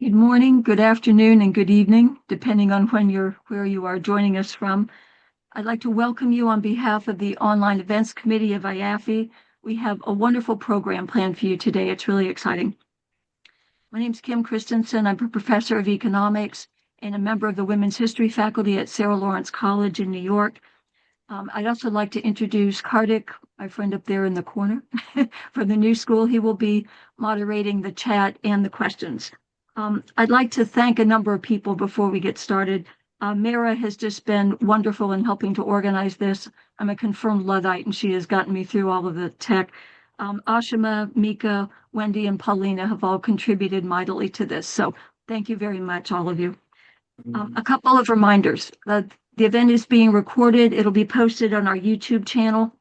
Good morning, good afternoon, and good evening, depending on where you are joining us from. I'd like to welcome you on behalf of the Online Events Committee of IAFI. We have a wonderful program planned for you today. It's really exciting. My name is Kim Christensen. I'm a professor of economics and a member of the Women's History faculty at Sarah Lawrence College in New York. I'd also like to introduce Kartik, my friend up there in the corner, from the new school. He will be moderating the chat and the questions. I'd like to thank a number of people before we get started. Mara has just been wonderful in helping to organize this. I'm a confirmed Luddite, and she has gotten me through all of the tech. Ashima, Mika, Wendy, and Paulina have all contributed mightily to this. So thank you very much, all of you. A couple of reminders. The event is being recorded. It'll be posted on our YouTube channel.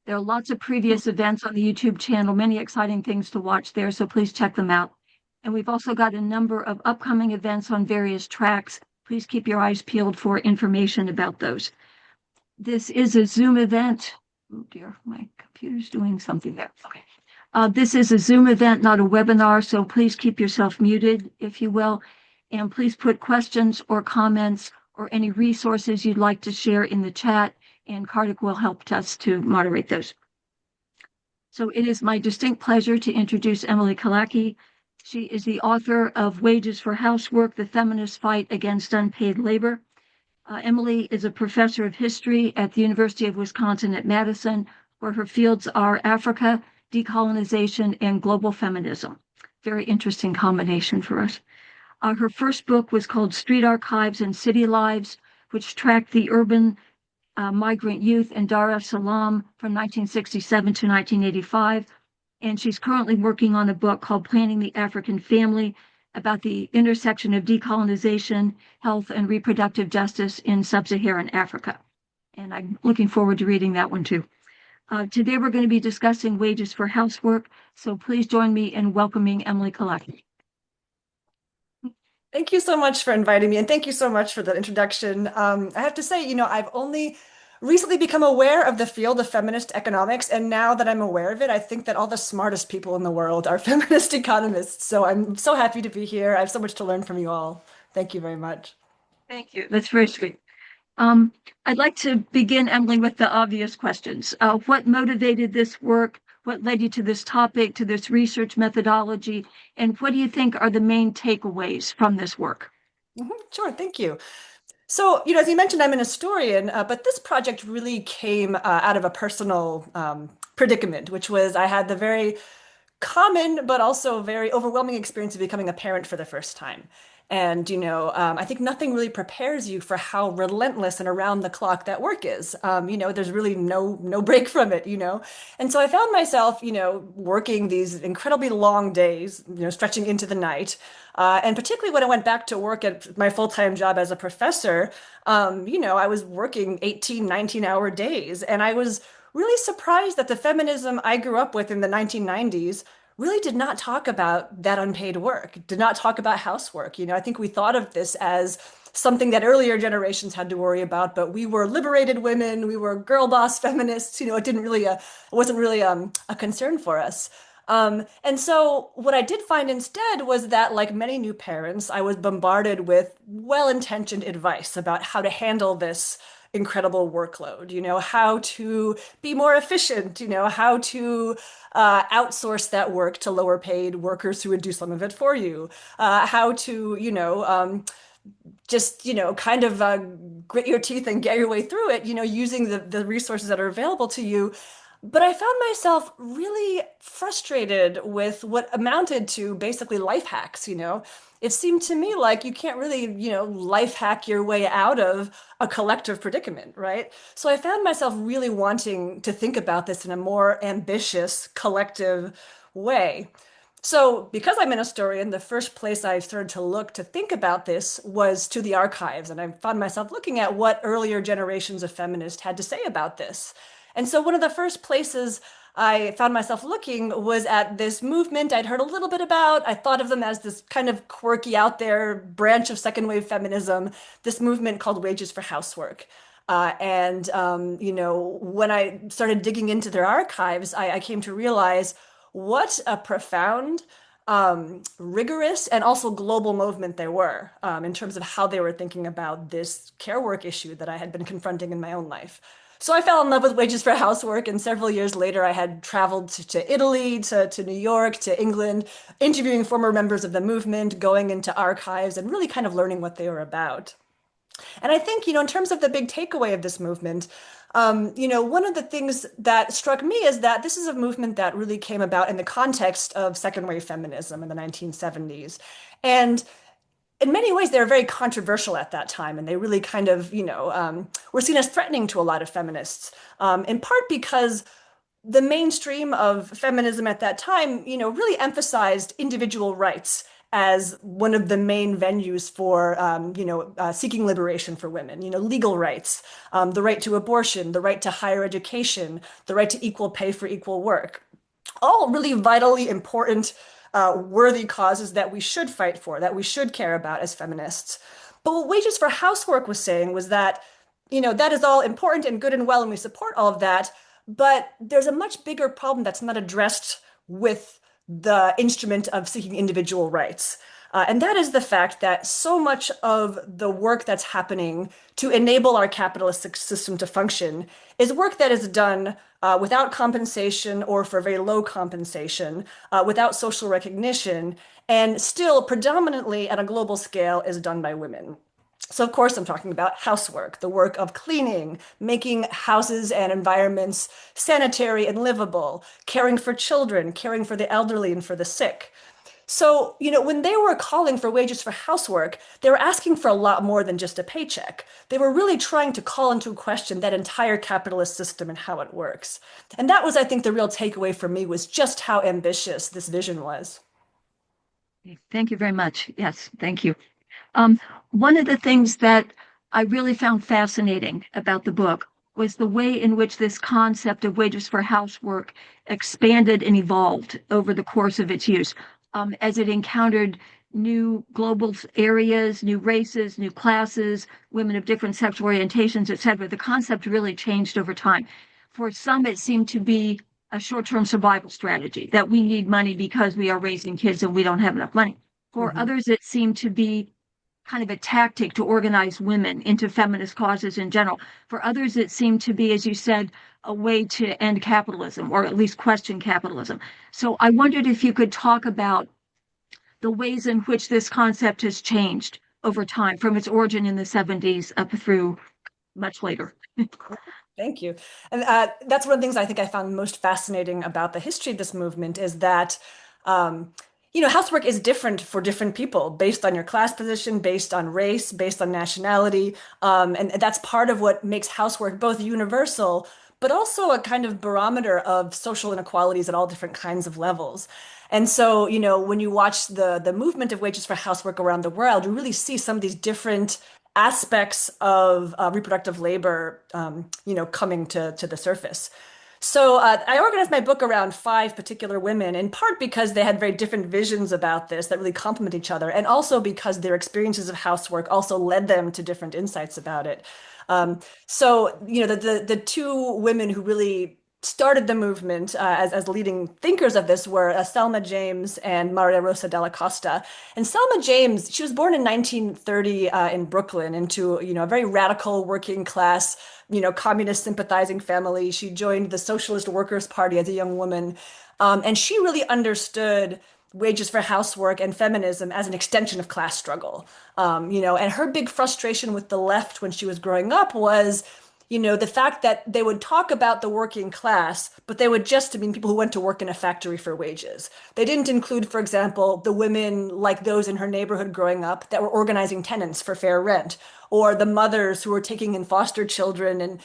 There are lots of previous events on the YouTube channel, many exciting things to watch there, so please check them out. And we've also got a number of upcoming events on various tracks. Please keep your eyes peeled for information about those. This is a Zoom event. Oh dear, my computer's doing something there. Okay. This is a Zoom event, not a webinar, so please keep yourself muted, if you will. And please put questions or comments or any resources you'd like to share in the chat, and Kartik will help us to moderate those. So it is my distinct pleasure to introduce Emily Callaci. She is the author of Wages for Housework, The Feminist Fight Against Unpaid Labor. Emily is a professor of history at the University of Wisconsin at Madison, where her fields are Africa, decolonization, and global feminism. Very interesting combination for us. Her first book was called Street Archives and City Lives, which tracked the urban migrant youth in Dar es Salaam from 1967 to 1985. And she's currently working on a book called Planning the African Family about the intersection of decolonization, health, and reproductive justice in sub-Saharan Africa. And I'm looking forward to reading that one too. Today we're going to be discussing wages for housework, so please join me in welcoming Emily Callaci. Thank you so much for inviting me, and thank you so much for the introduction. I have to say, I've only recently become aware of the field of feminist economics, and now that I'm aware of it, I think that all the smartest people in the world are feminist economists. So I'm so happy to be here. I have so much to learn from you all. Thank you very much. Thank you. That's very sweet. I'd like to begin, Emily, with the obvious questions. What motivated this work? What led you to this topic, to this research methodology? And what do you think are the main takeaways from this work? Sure, thank you. So, as you mentioned, I'm an historian, but this project really came out of a personal predicament, which was I had the very common but also very overwhelming experience of becoming a parent for the first time. And, I think nothing really prepares you for how relentless and around the clock that work is. There's really no break from it. And so I found myself, working these incredibly long days, stretching into the night. And particularly when I went back to work at my full-time job as a professor, I was working 18, 19-hour days. And I was really surprised that the feminism I grew up with in the 1990s really did not talk about that unpaid work, did not talk about housework. I think we thought of this as something that earlier generations had to worry about, but we were liberated women, we were girl boss feminists. It wasn't really a concern for us. And so what I did find instead was that, like many new parents, I was bombarded with well-intentioned advice about how to handle this incredible workload, how to be more efficient, how to outsource that work to lower paid workers who would do some of it for you, how to, just, kind of grit your teeth and get your way through it, using the resources that are available to you. But I found myself really frustrated with what amounted to basically life hacks. It seemed to me like you can't really, life hack your way out of a collective predicament, right? So I found myself really wanting to think about this in a more ambitious, collective way. So, because I'm an historian, the first place I started to look to think about this was to the archives, and I found myself looking at what earlier generations of feminists had to say about this. And so, one of the first places I found myself looking was at this movement I'd heard a little bit about. I thought of them as this kind of quirky, out there branch of second wave feminism, this movement called Wages for Housework. When I started digging into their archives, I came to realize what a profound rigorous and also global movement they were in terms of how they were thinking about this care work issue that I had been confronting in my own life. So I fell in love with Wages for Housework, and several years later, I had traveled to Italy, to New York, to England, interviewing former members of the movement, going into archives, and really kind of learning what they were about. And I think, in terms of the big takeaway of this movement, one of the things that struck me is that this is a movement that really came about in the context of second wave feminism in the 1970s. And in many ways, they were very controversial at that time, and they really kind of, were seen as threatening to a lot of feminists, in part because the mainstream of feminism at that time, really emphasized individual rights as one of the main venues for, seeking liberation for women, legal rights, the right to abortion, the right to higher education, the right to equal pay for equal work. All really vitally important, worthy causes that we should fight for, that we should care about as feminists. But what Wages for Housework was saying was that, that is all important and good and well, and we support all of that. But there's a much bigger problem that's not addressed with the instrument of seeking individual rights. And that is the fact that so much of the work that's happening to enable our capitalist system to function is work that is done without compensation or for very low compensation, without social recognition, and still predominantly at a global scale is done by women. So, of course, I'm talking about housework, the work of cleaning, making houses and environments sanitary and livable, caring for children, caring for the elderly and for the sick. So, when they were calling for wages for housework, they were asking for a lot more than just a paycheck. They were really trying to call into question that entire capitalist system and how it works. And that was, I think, the real takeaway for me was just how ambitious this vision was. Thank you very much. Yes, thank you. Um, One of the things that I really found fascinating about the book was the way in which this concept of wages for housework expanded and evolved over the course of its use, as it encountered new global areas, new races, new classes, women of different sexual orientations, etc. The concept really changed over time. For some, it seemed to be a short-term survival strategy that we need money because we are raising kids and we don't have enough money. For Mhm. others, it seemed to be kind of a tactic to organize women into feminist causes in general. For others, it seemed to be, as you said, a way to end capitalism or at least question capitalism. So I wondered if you could talk about the ways in which this concept has changed over time from its origin in the 70s up through much later. Thank you. And that's one of the things I think I found most fascinating about the history of this movement is that, um, housework is different for different people based on your class position, based on race, based on nationality. And that's part of what makes housework both universal, but also a kind of barometer of social inequalities at all different kinds of levels. And so, when you watch the movement of wages for housework around the world, you really see some of these different aspects of reproductive labor, coming to the surface. So I organized my book around five particular women, in part because they had very different visions about this that really complement each other, and also because their experiences of housework also led them to different insights about it. Um, so, the two women who really started the movement as leading thinkers of this were Selma James and Maria Rosa Dalla Costa. And Selma James, she was born in 1930 in Brooklyn into, a very radical working class, communist sympathizing family. She joined the Socialist Workers' Party as a young woman. And she really understood wages for housework and feminism as an extension of class struggle. And her big frustration with the left when she was growing up was, the fact that they would talk about the working class, but they would just mean people who went to work in a factory for wages. They didn't include, for example, the women like those in her neighborhood growing up that were organizing tenants for fair rent, or the mothers who were taking in foster children and,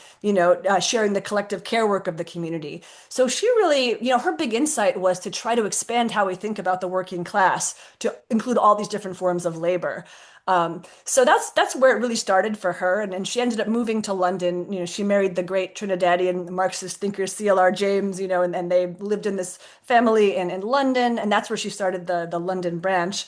sharing the collective care work of the community. So she really, her big insight was to try to expand how we think about the working class to include all these different forms of labor. So that's where it really started for her, and she ended up moving to London. She married the great Trinidadian Marxist thinker C.L.R. James, and they lived in this family in London, and that's where she started the London branch.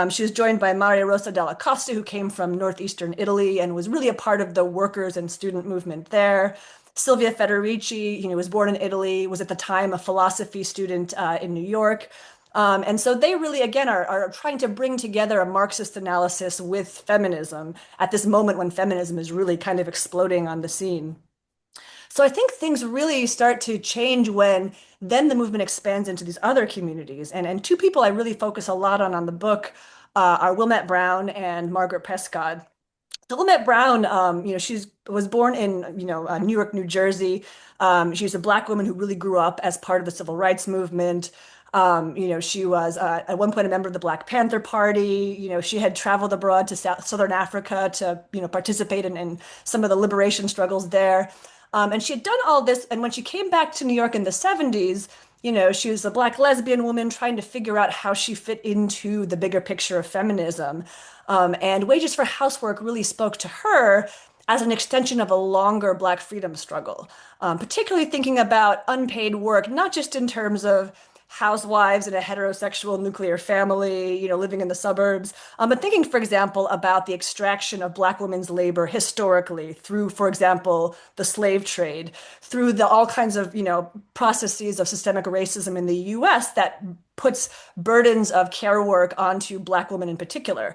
She was joined by Maria Rosa Dalla Costa, who came from northeastern Italy and was really a part of the workers and student movement there. Silvia Federici, was born in Italy, was at the time a philosophy student in New York. And so they really, again, are trying to bring together a Marxist analysis with feminism at this moment when feminism is really kind of exploding on the scene. So I think things really start to change when then the movement expands into these other communities. And two people I really focus a lot on the book are Wilmette Brown and Margaret Prescott. So Wilmette Brown, she was born in, New York, New Jersey. She's a Black woman who really grew up as part of the civil rights movement. She was at one point a member of the Black Panther Party. She had traveled abroad to Southern Africa to, participate in some of the liberation struggles there. And she had done all this. And when she came back to New York in the 70s, she was a Black lesbian woman trying to figure out how she fit into the bigger picture of feminism. And Wages for Housework really spoke to her as an extension of a longer Black freedom struggle, particularly thinking about unpaid work, not just in terms of housewives in a heterosexual nuclear family, living in the suburbs. But thinking, for example, about the extraction of Black women's labor historically through, for example, the slave trade, through the all kinds of, processes of systemic racism in the US that puts burdens of care work onto Black women in particular.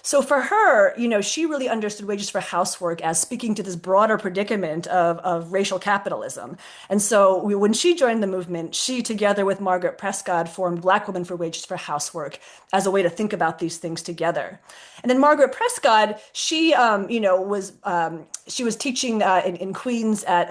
So for her, she really understood Wages for Housework as speaking to this broader predicament of racial capitalism. And so when she joined the movement, she, together with Margaret Prescott, formed Black Women for Wages for Housework as a way to think about these things together. And then Margaret Prescott, she was teaching in Queens at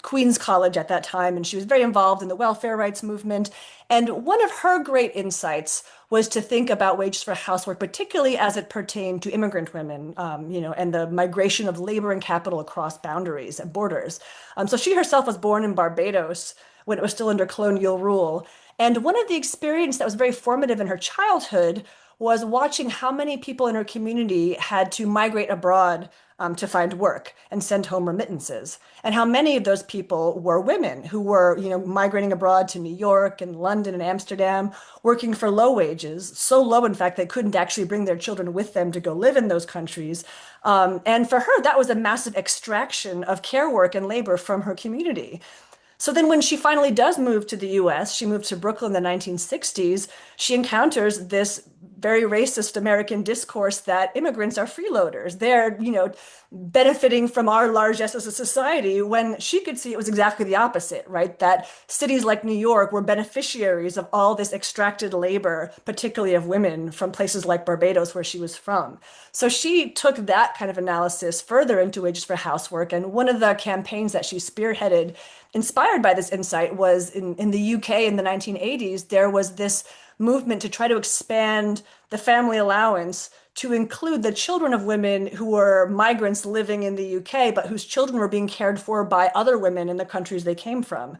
Queens College at that time, and she was very involved in the welfare rights movement. And one of her great insights was to think about wages for housework, particularly as it pertained to immigrant women, and the migration of labor and capital across boundaries and borders. So she herself was born in Barbados when it was still under colonial rule. And one of the experiences that was very formative in her childhood was watching how many people in her community had to migrate abroad to find work and send home remittances, and how many of those people were women who were, migrating abroad to New York and London and Amsterdam, working for low wages, so low, in fact, they couldn't actually bring their children with them to go live in those countries. And for her, that was a massive extraction of care work and labor from her community. So then when she finally does move to the US, she moved to Brooklyn in the 1960s, she encounters this very racist American discourse that immigrants are freeloaders. They're, benefiting from our largesse as a society, when she could see it was exactly the opposite, right? That cities like New York were beneficiaries of all this extracted labor, particularly of women from places like Barbados, where she was from. So she took that kind of analysis further into Wages for Housework. And one of the campaigns that she spearheaded, inspired by this insight, was in the UK in the 1980s, there was this movement to try to expand the family allowance to include the children of women who were migrants living in the UK, but whose children were being cared for by other women in the countries they came from.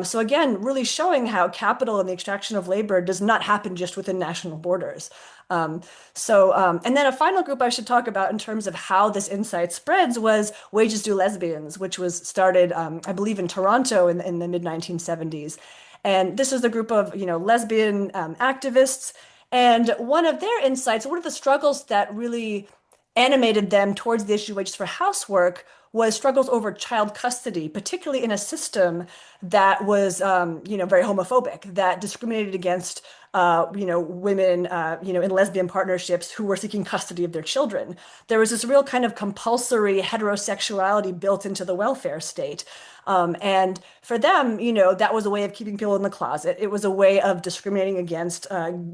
So again, really showing how capital and the extraction of labor does not happen just within national borders. And then a final group I should talk about in terms of how this insight spreads was Wages Do Lesbians, which was started, I believe, in Toronto in the mid 1970s. And this is a group of, lesbian activists. And one of their insights, one of the struggles that really animated them towards the issue of wages for housework was struggles over child custody, particularly in a system that was, very homophobic, that discriminated against, women, in lesbian partnerships who were seeking custody of their children. There was this real kind of compulsory heterosexuality built into the welfare state. And for them, that was a way of keeping people in the closet. It was a way of discriminating against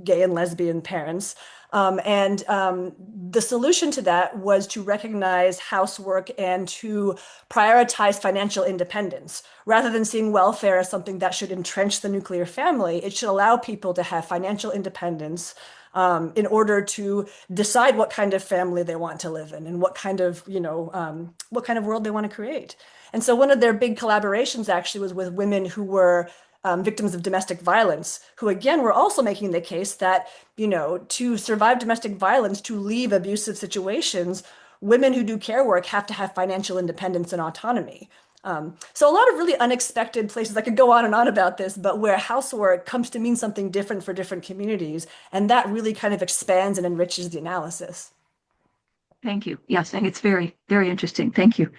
gay and lesbian parents. The solution to that was to recognize housework and to prioritize financial independence. Rather than seeing welfare as something that should entrench the nuclear family, it should allow people to have financial independence in order to decide what kind of family they want to live in and what kind of world they want to create. And so one of their big collaborations actually was with women who were victims of domestic violence, who again were also making the case that, to survive domestic violence, to leave abusive situations, women who do care work have to have financial independence and autonomy. So a lot of really unexpected places. I could go on and on about this, but where housework comes to mean something different for different communities, and that really kind of expands and enriches the analysis. Thank you. Yes, and it's very, very interesting. Thank you.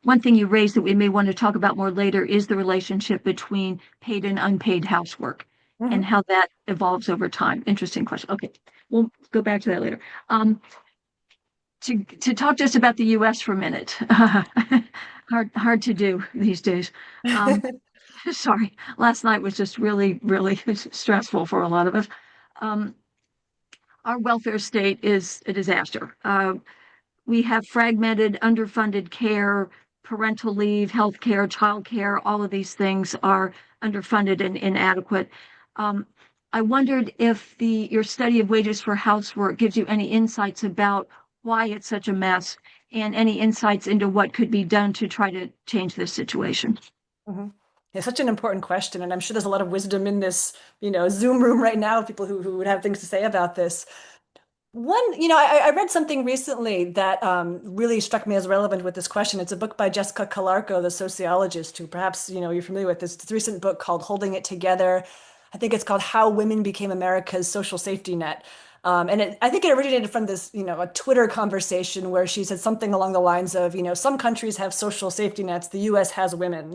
One thing you raised that we may want to talk about more later is the relationship between paid and unpaid housework. and Mhm. how that evolves over time. Interesting question. Okay, we'll go back to that later. Um, to talk just about the U.S. for a minute. Hard to do these days. Um, sorry, last night was just really stressful for a lot of us. Um, our welfare state is a disaster. We have fragmented, underfunded care, parental leave, health care, child care. All of these things are underfunded and inadequate. Um, I wondered if your study of wages for housework gives you any insights about why it's such a mess and any insights into what could be done to try to change this situation. Mhm. Yeah, such an important question, and I'm sure there's a lot of wisdom in this, Zoom room right now, people who would have things to say about this. I read something recently that really struck me as relevant with this question. It's a book by Jessica Calarco, the sociologist, who perhaps, you're familiar with this recent book called Holding It Together. I think it's called How Women Became America's Social Safety Net. I think it originated from this, a Twitter conversation where she said something along the lines of, some countries have social safety nets, the US has women,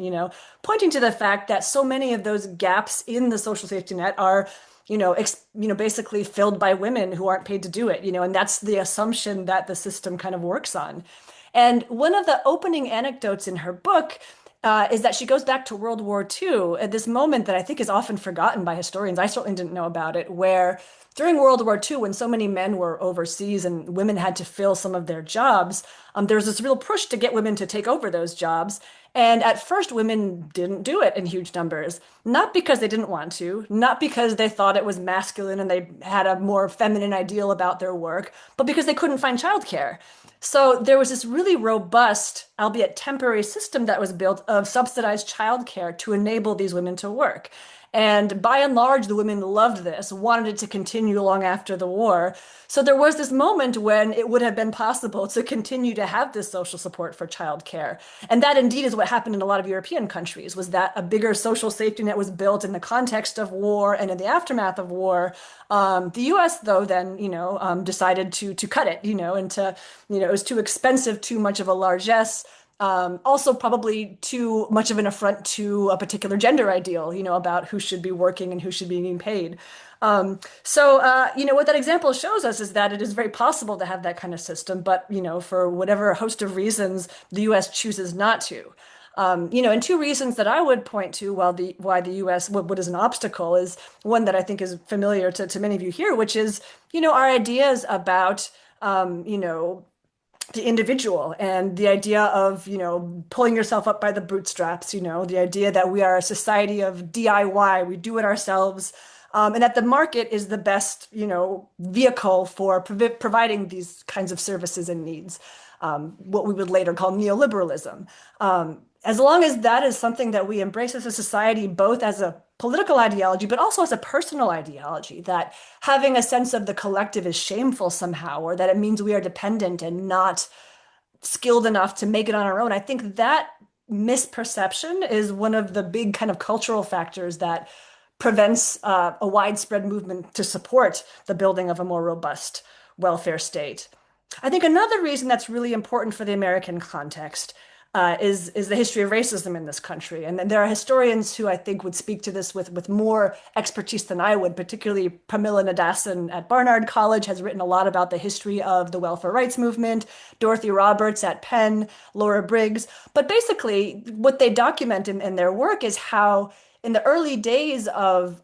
pointing to the fact that so many of those gaps in the social safety net are basically filled by women who aren't paid to do it, and that's the assumption that the system kind of works on. And one of the opening anecdotes in her book is that she goes back to World War II at this moment that I think is often forgotten by historians. I certainly didn't know about it, where during World War II, when so many men were overseas and women had to fill some of their jobs, there was this real push to get women to take over those jobs. And at first, women didn't do it in huge numbers, not because they didn't want to, not because they thought it was masculine and they had a more feminine ideal about their work, but because they couldn't find childcare. So there was this really robust, albeit temporary system that was built of subsidized childcare to enable these women to work. And by and large, the women loved this, wanted it to continue long after the war. So there was this moment when it would have been possible to continue to have this social support for childcare. And that indeed is what happened in a lot of European countries, was that a bigger social safety net was built in the context of war and in the aftermath of war. The US, though, then, decided to cut it, and it was too expensive, too much of a largesse. Also, probably too much of an affront to a particular gender ideal, about who should be working and who should be being paid. What that example shows us is that it is very possible to have that kind of system, but, for whatever host of reasons, the US chooses not to. And two reasons that I would point to why the US, what is an obstacle, is one that I think is familiar to many of you here, which is, our ideas about, the individual and the idea of, pulling yourself up by the bootstraps, the idea that we are a society of DIY, we do it ourselves, and that the market is the best, vehicle for providing these kinds of services and needs, what we would later call neoliberalism. As long as that is something that we embrace as a society, both as a political ideology, but also as a personal ideology, that having a sense of the collective is shameful somehow, or that it means we are dependent and not skilled enough to make it on our own. I think that misperception is one of the big kind of cultural factors that prevents a widespread movement to support the building of a more robust welfare state. I think another reason that's really important for the American context is the history of racism in this country. And then there are historians who I think would speak to this with more expertise than I would, particularly Pramila Madison at Barnard College has written a lot about the history of the welfare rights movement, Dorothy Roberts at Penn, Laura Briggs. But basically, what they document in their work is how in the early days of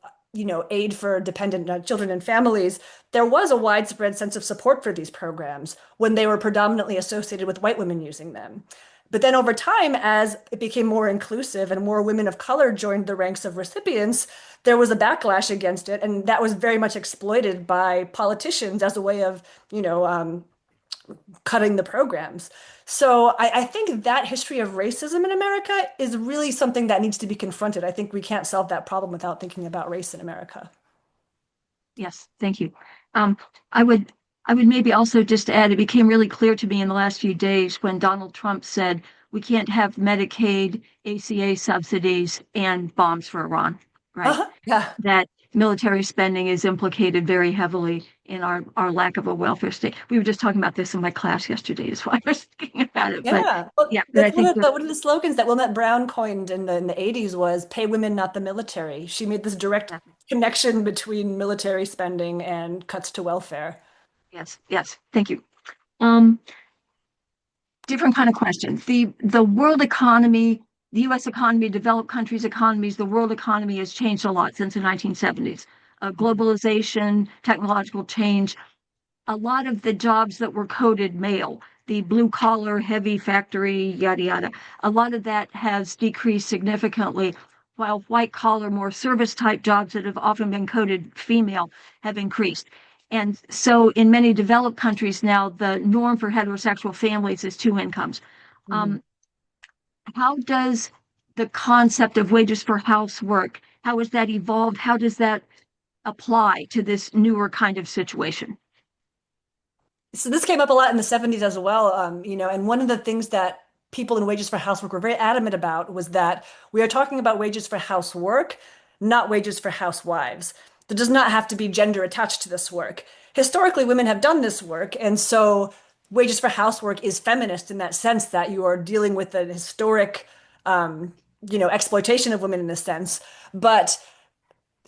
aid for dependent children and families, there was a widespread sense of support for these programs when they were predominantly associated with white women using them. But then over time, as it became more inclusive and more women of color joined the ranks of recipients, there was a backlash against it. And that was very much exploited by politicians as a way of, cutting the programs. So I think that history of racism in America is really something that needs to be confronted. I think we can't solve that problem without thinking about race in America. Yes, thank you. Um, I would I would maybe also just add, it became really clear to me in the last few days when Donald Trump said we can't have Medicaid, ACA subsidies, and bombs for Iran, right? Uh-huh. Yeah. That military spending is implicated very heavily in our lack of a welfare state. We were just talking about this in my class yesterday, is why I was thinking about it. But Yeah. Well, yeah, but I that's think you're one of the slogans that Wilmette Brown coined in the 80s was pay women, not the military. She made this direct yeah, connection between military spending and cuts to welfare. Yes, yes, thank you. Um, Different kind of questions. The world economy, the U.S. economy, developed countries' economies, the world economy has changed a lot since the 1970s. Globalization, technological change, a lot of the jobs that were coded male, the blue collar, heavy factory, yada yada, a lot of that has decreased significantly, while white collar, more service type jobs that have often been coded female have increased. And so in many developed countries now, the norm for heterosexual families is two incomes. Mhm. Um, how does the concept of wages for housework, how has that evolved? How does that apply to this newer kind of situation? So this came up a lot in the 70s as well, and one of the things that people in Wages for Housework were very adamant about was that we are talking about wages for housework, not wages for housewives. There does not have to be gender attached to this work. Historically, women have done this work, and so wages for housework is feminist in that sense that you are dealing with an historic, um, exploitation of women in a sense, but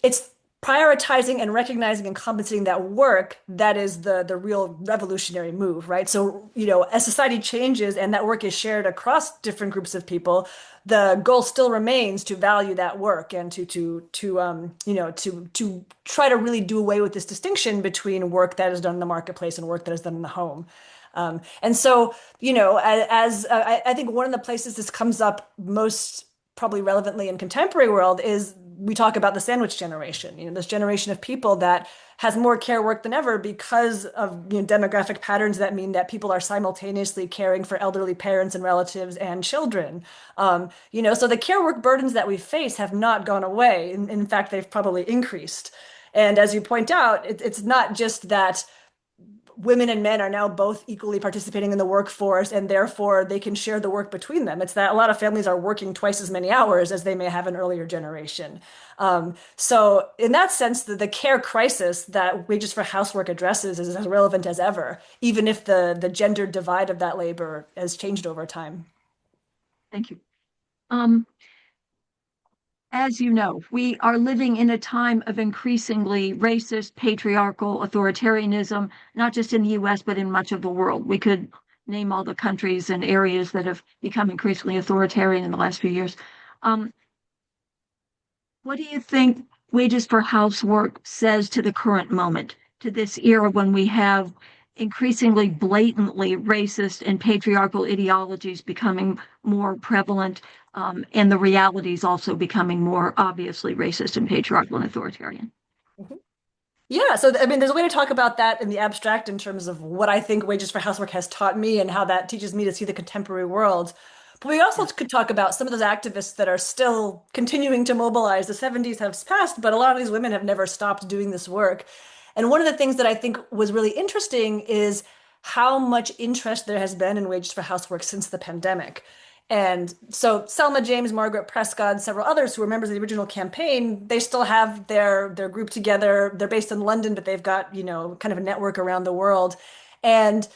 it's prioritizing and recognizing and compensating that work that is the real revolutionary move, right? So, as society changes and that work is shared across different groups of people, the goal still remains to value that work and to try to really do away with this distinction between work that is done in the marketplace and work that is done in the home. And so, I think one of the places this comes up most probably relevantly in contemporary world is we talk about the sandwich generation, this generation of people that has more care work than ever because of demographic patterns that mean that people are simultaneously caring for elderly parents and relatives and children. So the care work burdens that we face have not gone away. In fact, they've probably increased. And as you point out, it's not just that women and men are now both equally participating in the workforce and therefore they can share the work between them. It's that a lot of families are working twice as many hours as they may have an earlier generation. So in that sense, the care crisis that Wages for Housework addresses is as relevant as ever, even if the gender divide of that labor has changed over time. Thank you. Um, as you know, we are living in a time of increasingly racist, patriarchal authoritarianism, not just in the US, but in much of the world. We could name all the countries and areas that have become increasingly authoritarian in the last few years. Um, what do you think wages for housework says to the current moment, to this era when we have increasingly blatantly racist and patriarchal ideologies becoming more prevalent, and the realities also becoming more obviously racist and patriarchal and authoritarian? Yeah, so I mean, there's a way to talk about that in the abstract in terms of what I think Wages for Housework has taught me and how that teaches me to see the contemporary world. But we also Yes. could talk about some of those activists that are still continuing to mobilize. The 70s have passed, but a lot of these women have never stopped doing this work. And one of the things that I think was really interesting is how much interest there has been in Wages for Housework since the pandemic. And so Selma James, Margaret Prescott, several others who were members of the original campaign, they still have their group together. They're based in London, but they've got, kind of a network around the world. And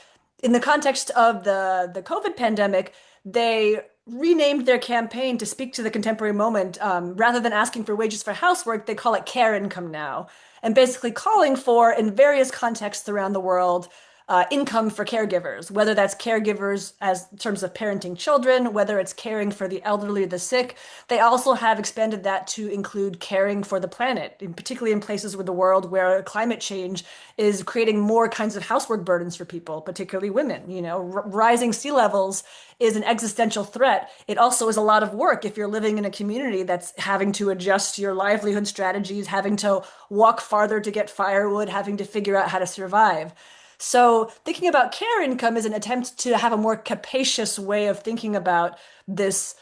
in the context of the COVID pandemic, they renamed their campaign to speak to the contemporary moment. Rather than asking for wages for housework, they call it care income now, and basically calling for, in various contexts around the world, income for caregivers, whether that's caregivers as in terms of parenting children, whether it's caring for the elderly or the sick. They also have expanded that to include caring for the planet, particularly in places with the world where climate change is creating more kinds of housework burdens for people, particularly women. Rising sea levels is an existential threat. It also is a lot of work if you're living in a community that's having to adjust your livelihood strategies, having to walk farther to get firewood, having to figure out how to survive. So thinking about care income is an attempt to have a more capacious way of thinking about this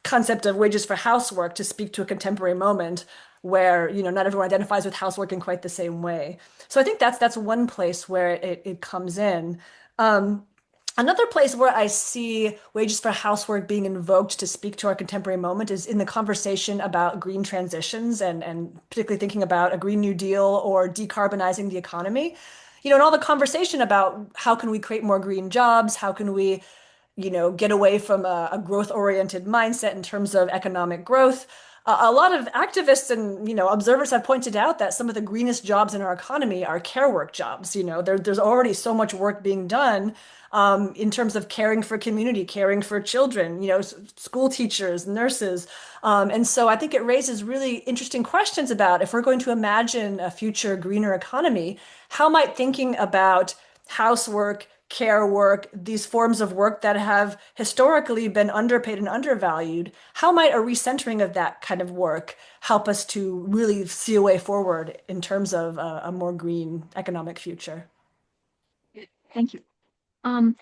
concept of wages for housework to speak to a contemporary moment where, not everyone identifies with housework in quite the same way. So I think that's one place where it comes in. Um, Another place where I see wages for housework being invoked to speak to our contemporary moment is in the conversation about green transitions and particularly thinking about a Green New Deal or decarbonizing the economy. And all the conversation about how can we create more green jobs, how can we, get away from a growth-oriented mindset in terms of economic growth. a lot of activists and observers have pointed out that some of the greenest jobs in our economy are care work jobs. There's already so much work being done in terms of caring for community, caring for children, school teachers, nurses. And so I think it raises really interesting questions about if we're going to imagine a future greener economy, how might thinking about housework, care work, these forms of work that have historically been underpaid and undervalued, how might a recentering of that kind of work help us to really see a way forward in terms of a more green economic future? Thank you. Um,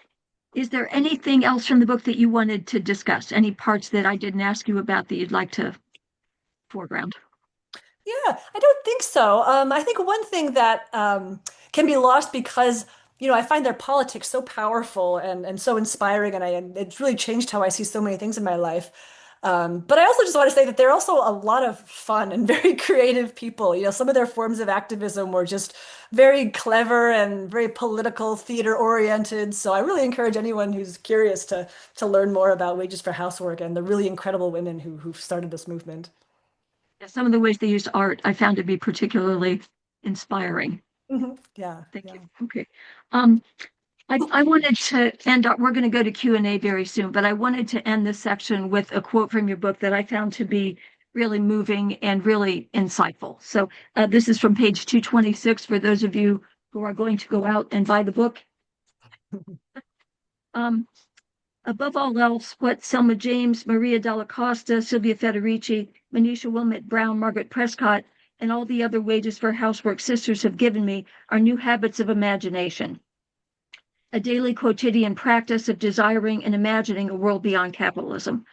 is there anything else from the book that you wanted to discuss? Any parts that I didn't ask you about that you'd like to foreground? Yeah, I don't think so. I think one thing that can be lost because, I find their politics so powerful and so inspiring, and it's really changed how I see so many things in my life. But I also just want to say that they're also a lot of fun and very creative people. Some of their forms of activism were just very clever and very political, theater oriented. So I really encourage anyone who's curious to learn more about Wages for Housework and the really incredible women who started this movement. Some of the ways they used art I found to be particularly inspiring. Yeah, Thank yeah. you. Okay. Um, I wanted to end up, we're going to go to Q&A very soon, but I wanted to end this section with a quote from your book that I found to be really moving and really insightful. So this is from page 226 for those of you who are going to go out and buy the book. Um, Above all else, what Selma James, Maria Della Costa, Sylvia Federici, Manisha Wilmot Brown, Margaret Prescott, and all the other Wages for Housework sisters have given me are new habits of imagination, a daily quotidian practice of desiring and imagining a world beyond capitalism.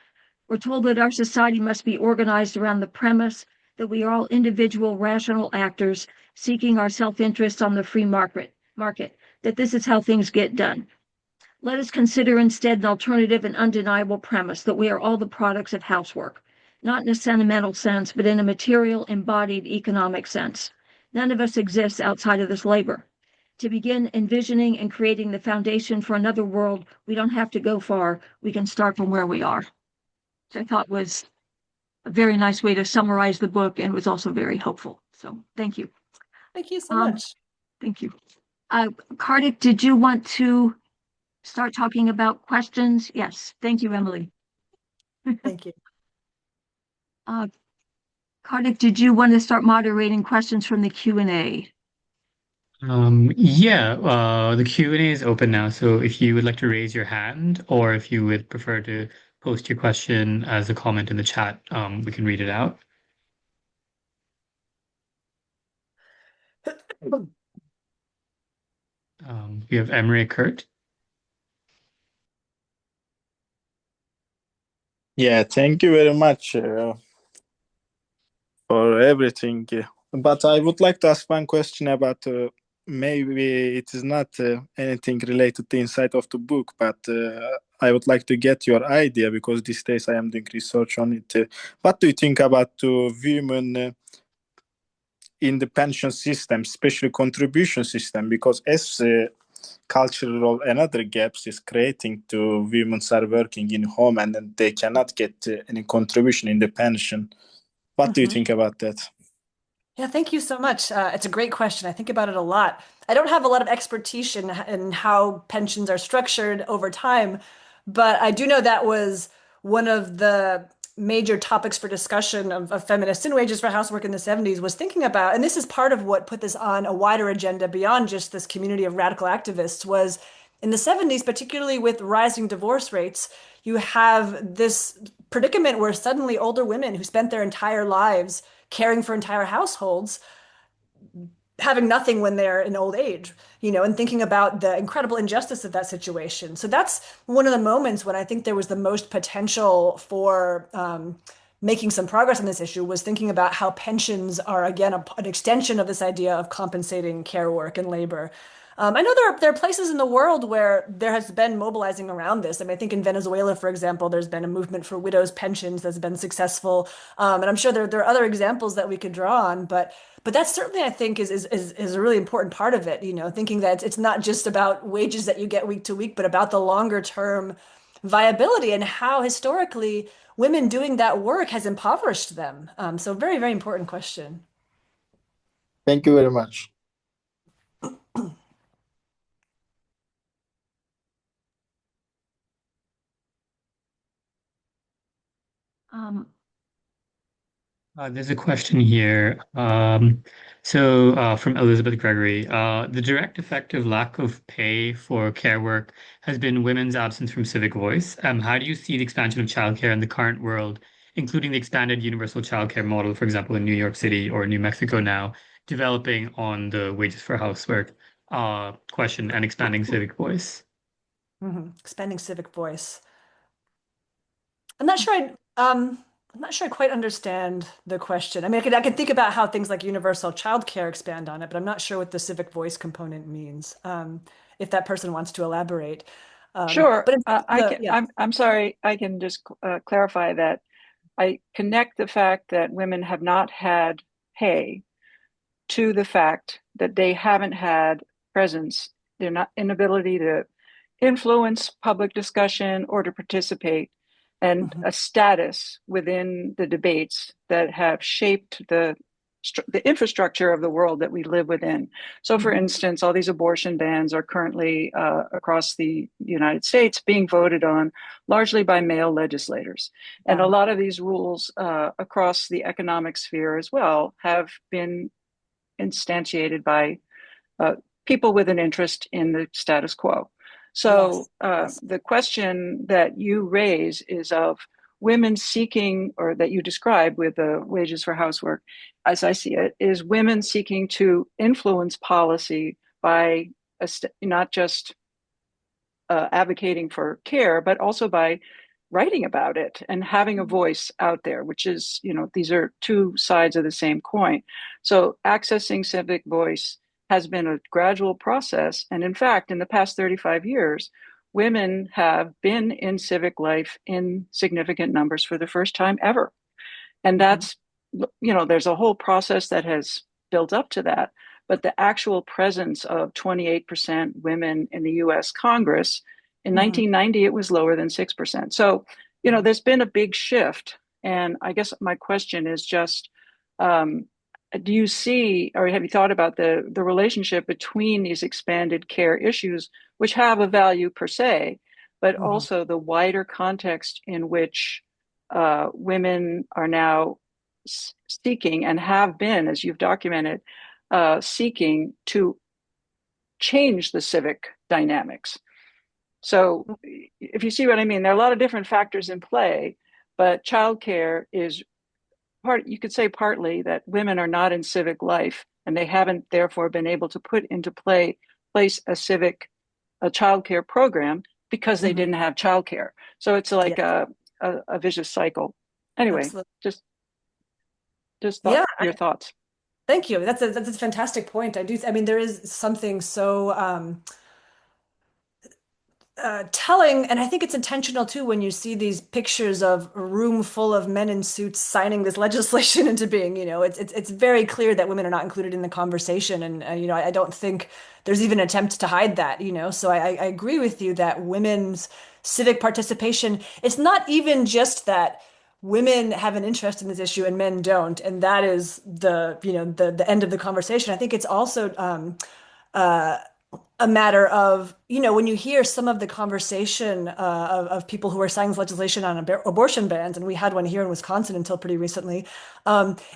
We're told that our society must be organized around the premise that we are all individual rational actors seeking our self-interest on the free market, that this is how things get done. Let us consider instead an alternative and undeniable premise that we are all the products of housework, not in a sentimental sense, but in a material, embodied economic sense. None of us exists outside of this labor. To begin envisioning and creating the foundation for another world, we don't have to go far. We can start from where we are. Which I thought was a very nice way to summarize the book and was also very helpful. So thank you. Thank you so Um, much. thank you. Kartik, did you want to start talking about questions? Yes. Thank you, Emily. Thank you. Uh, Kartik, did you want to start moderating questions from the Q&A? Yeah, the Q&A is open now. So if you would like to raise your hand or if you would prefer to post your question as a comment in the chat, we can read it out. We have Emre Kurt. Yeah, thank you very much for everything. But I would like to ask one question about maybe it is not anything related to the inside of the book, but I would like to get your idea because these days I am doing research on it. What do you think about women in the pension system, especially contribution system? Because as cultural and other gaps is creating to women are working in home and then they cannot get any contribution in the pension. What do you think about that? Yeah, thank you so much. It's a great question. I think about it a lot. I don't have a lot of expertise in how pensions are structured over time, but I do know that was one of the major topics for discussion of feminists and wages for housework in the 70s was thinking about, and this is part of what put this on a wider agenda beyond just this community of radical activists, was in the 70s, particularly with rising divorce rates, you have this predicament where suddenly older women who spent their entire lives caring for entire households having nothing when they're in old age, and thinking about the incredible injustice of that situation. So that's one of the moments when I think there was the most potential for making some progress on this issue was thinking about how pensions are, again, an extension of this idea of compensating care work and labor. I know there are places in the world where there has been mobilizing around this. I mean, I think in Venezuela, for example, there's been a movement for widows' pensions that's been successful. And I'm sure there are other examples that we could draw on, but that's certainly, I think, is a really important part of it, thinking that it's not just about wages that you get week to week, but about the longer term viability and how historically women doing that work has impoverished them. So very, very important question. Thank you very much. There's a question here. From Elizabeth Gregory, the direct effect of lack of pay for care work has been women's absence from civic voice. How do you see the expansion of childcare in the current world, including the expanded universal childcare model, for example, in New York City or New Mexico now, developing on the wages for housework question and expanding civic voice? Expanding civic voice. I'm not sure I'm not sure I quite understand the question. I mean, I could think about how things like universal childcare expand on it, but I'm not sure what the civic voice component means. If that person wants to elaborate. Sure. But Yeah. I'm sorry. I can just clarify that I connect the fact that women have not had pay to the fact that they haven't had presence, their not inability to influence public discussion or to participate, and a status within the debates that have shaped the infrastructure of the world that we live within. So, for instance, all these abortion bans are currently across the United States being voted on largely by male legislators. And a lot of these rules across the economic sphere as well have been instantiated by people with an interest in the status quo. So the question that you raise is of women seeking, or that you describe with the wages for housework, as I see it, is women seeking to influence policy by not just advocating for care, but also by writing about it and having a voice out there, which is, these are two sides of the same coin. So accessing civic voice has been a gradual process. And in fact, in the past 35 years, women have been in civic life in significant numbers for the first time ever. And that's, there's a whole process that has built up to that. But the actual presence of 28% women in the US Congress, in 1990, it was lower than 6%. So, there's been a big shift. And I guess my question is just, do you see, or have you thought about the relationship between these expanded care issues, which have a value per se, but also the wider context in which women are now seeking and have been, as you've documented, seeking to change the civic dynamics? So if you see what I mean, there are a lot of different factors in play, but childcare is you could say partly that women are not in civic life and they haven't therefore been able to put into place a childcare program because they didn't have childcare. So it's like a vicious cycle. Anyway, just your thoughts. Thank you. That's a fantastic point. I mean, there is something so telling, and I think it's intentional too, when you see these pictures of a room full of men in suits signing this legislation into being. It's very clear that women are not included in the conversation, and I don't think there's even an attempt to hide that. So I agree with you that women's civic participation, it's not even just that women have an interest in this issue and men don't, and that is the end of the conversation. I think it's also a matter of, when you hear some of the conversation of people who are signing legislation on abortion bans, and we had one here in Wisconsin until pretty recently,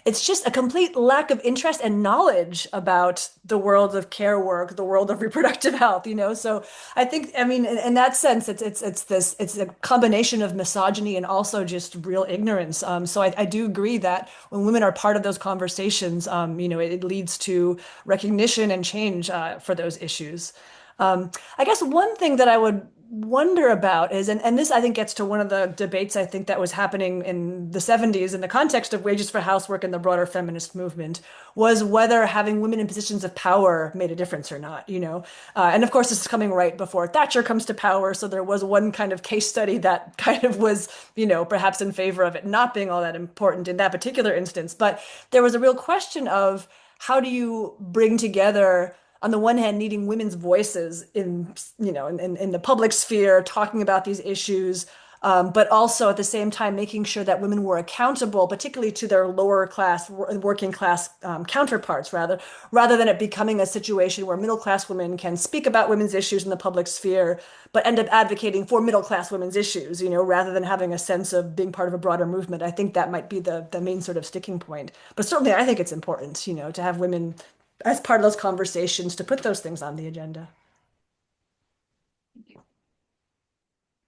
it's just a complete lack of interest and knowledge about the world of care work, the world of reproductive health, So I think, in that sense, it's a combination of misogyny and also just real ignorance. So I do agree that when women are part of those conversations, it leads to recognition and change for those issues. I guess one thing that I would wonder about is, and this I think gets to one of the debates I think that was happening in the 70s in the context of wages for housework and the broader feminist movement, was whether having women in positions of power made a difference or not, And of course, this is coming right before Thatcher comes to power, so there was one kind of case study that kind of was, perhaps in favor of it not being all that important in that particular instance. But there was a real question of how do you bring together on the one hand, needing women's voices in the public sphere, talking about these issues, but also at the same time making sure that women were accountable, particularly to their lower class, working class counterparts, rather than it becoming a situation where middle class women can speak about women's issues in the public sphere, but end up advocating for middle class women's issues, rather than having a sense of being part of a broader movement. I think that might be the main sort of sticking point. But certainly, I think it's important, to have women as part of those conversations, to put those things on the agenda.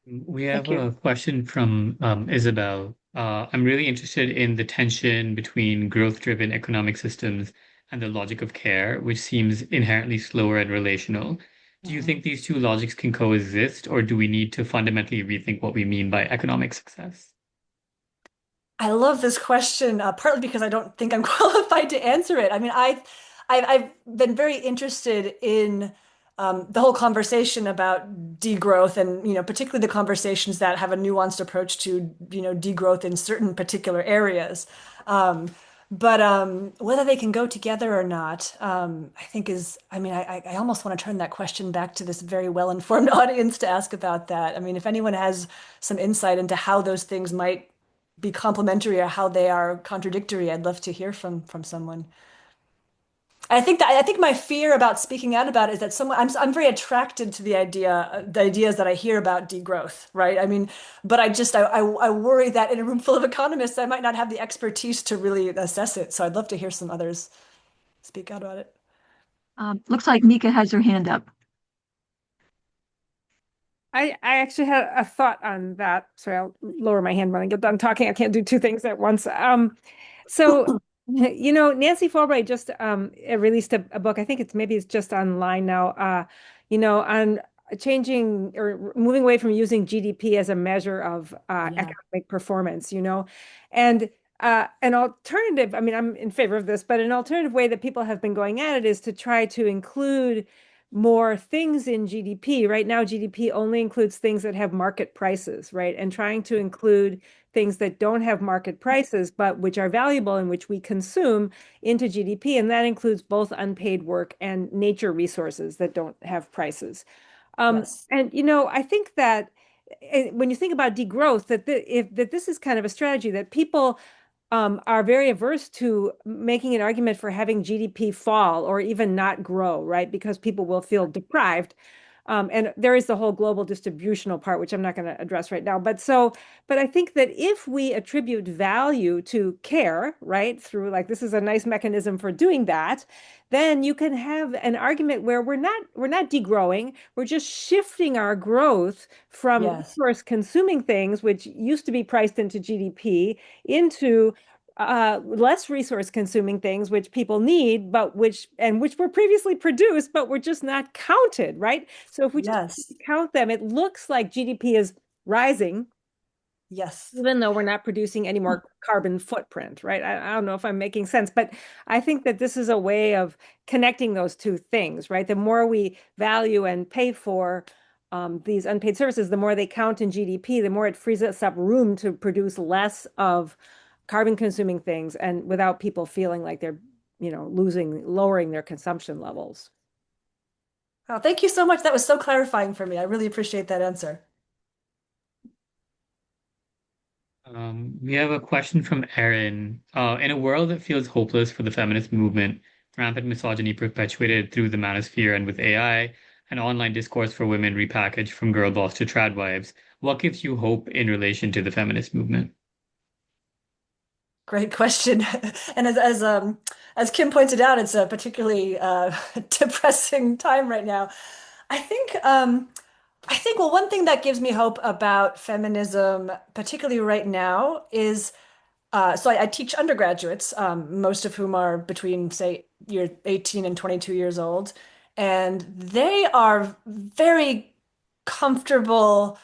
We Thank have you. a question from Isabel. I'm really interested in the tension between growth-driven economic systems and the logic of care, which seems inherently slower and relational. Do you think these two logics can coexist, or do we need to fundamentally rethink what we mean by economic success? I love this question, partly because I don't think I'm qualified to answer it. I mean, I've been very interested in the whole conversation about degrowth, and particularly the conversations that have a nuanced approach to degrowth in certain particular areas. But whether they can go together or not, I think is. I mean, I almost want to turn that question back to this very well-informed audience to ask about that. I mean, if anyone has some insight into how those things might be complementary or how they are contradictory, I'd love to hear from someone. I think my fear about speaking out about it is that I'm very attracted to the ideas that I hear about degrowth, right? I mean, but I worry that in a room full of economists, I might not have the expertise to really assess it. So I'd love to hear some others speak out about it. Looks like Mika has her hand up. I actually had a thought on that. Sorry, I'll lower my hand when I get done talking. I can't do two things at once. So Nancy Fulbright just released a book. I think it's just online now. On changing or moving away from using GDP as a measure of economic performance. And an alternative. I mean, I'm in favor of this, but an alternative way that people have been going at it is to try to include more things in GDP. Right now, GDP only includes things that have market prices, right? And trying to include things that don't have market prices, but which are valuable and which we consume into GDP. And that includes both unpaid work and nature resources that don't have prices. Yes. And, I think that when you think about degrowth, that this is kind of a strategy that people are very averse to making an argument for having GDP fall or even not grow, right? Because people will feel deprived. And there is the whole global distributional part, which I'm not going to address right now. But I think that if we attribute value to care, right, through like this is a nice mechanism for doing that, then you can have an argument where we're not degrowing, we're just shifting our growth from resource consuming things, which used to be priced into GDP, into less resource consuming things which people need, but which were previously produced, but were just not counted, right? So if we just count them, it looks like GDP is rising. Yes. Even though we're not producing any more carbon footprint, right? I don't know if I'm making sense, but I think that this is a way of connecting those two things, right? The more we value and pay for these unpaid services, the more they count in GDP, the more it frees us up room to produce less of carbon consuming things, and without people feeling like they're, lowering their consumption levels. Well, thank you so much. That was so clarifying for me. I really appreciate that answer. We have a question from Erin. In a world that feels hopeless for the feminist movement, rampant misogyny perpetuated through the manosphere and with AI, and online discourse for women repackaged from girl boss to trad wives, what gives you hope in relation to the feminist movement? Great question. And as Kim pointed out, it's a particularly depressing time right now. I think well, one thing that gives me hope about feminism, particularly right now, is so I teach undergraduates, most of whom are between, say, year 18 and 22 years old, and they are very comfortable